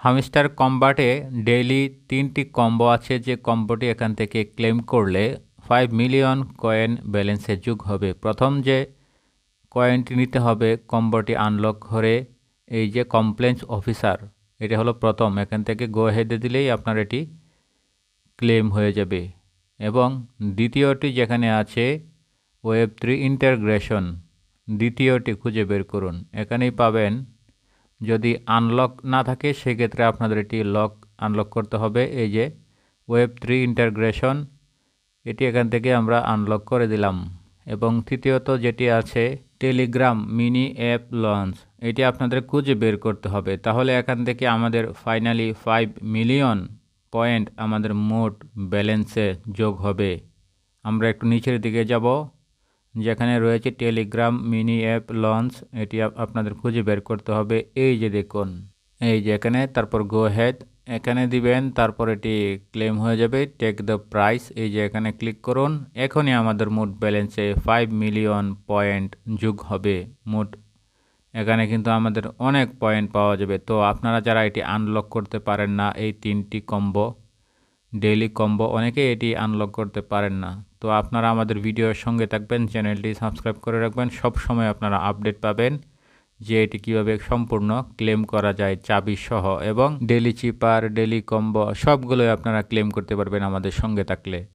Hamster কম্বাটে daily 3টি combo আছে, যে কম্বোটি এখান থেকে ক্লেম করলে 5 মিলিয়ন কয়েন ব্যালেন্সে যোগ হবে। প্রথম যে কয়েনটি নিতে হবে কম্বোটি আনলক করে, এই যে কমপ্লেন্স অফিসার, এটা হলো প্রথম। এখান থেকে গো হেডে দিলেই আপনার এটি ক্লেম হয়ে যাবে। এবং দ্বিতীয়টি যেখানে আছে ওয়েব3 ইন্টারগ্রেশন, দ্বিতীয়টি খুঁজে বের করুন, এখানেই পাবেন। যদি আনলক না থাকে সেক্ষেত্রে আপনাদের এটি আনলক করতে হবে। এই যে ওয়েব3 ইন্টারগ্রেশন, এটি এখান থেকে আমরা আনলক করে দিলাম। এবং তৃতীয়ত যেটি আছে টেলিগ্রাম মিনি অ্যাপ লঞ্চ, এটি আপনাদের খুঁজে বের করতে হবে। তাহলে এখান থেকে আমাদের ফাইনালি 5 মিলিয়ন পয়েন্ট আমাদের মোট ব্যালেন্সে যোগ হবে। আমরা একটু নিচের দিকে যাব, যেখানে রয়েছে টেলিগ্রাম মিনি অ্যাপ লঞ্চ, এটি আপনাদের খুঁজে বের করতে হবে। এই যে দেখুন, এই যে এখানে, তারপর গো হেড এখানে দিবেন, তারপর এটি ক্লেম হয়ে যাবে। টেক দ্য প্রাইস, এই যে এখানে ক্লিক করুন। এখনই আমাদের মোট ব্যালেন্সে 5 মিলিয়ন পয়েন্ট যোগ হবে। মোট এখানে কিন্তু আমাদের অনেক পয়েন্ট পাওয়া যাবে। তো আপনারা যারা এটি আনলক করতে পারেন না, এই 3টি কম্বো ডেইলি কম্বো, অনেকেই এটি আনলক করতে পারেন না। তো আপনারা আমাদের ভিডিওর সঙ্গে থাকবেন, চ্যানেলটি সাবস্ক্রাইব করে রাখবেন, সব সময় আপনারা আপডেট পাবেন যে এটি কীভাবে সম্পূর্ণ ক্লেম করা যায় চাবি সহ। এবং ডেইলি চিপার, ডেইলি কম্বো সবগুলোই আপনারা ক্লেম করতে পারবেন আমাদের সঙ্গে থাকলে।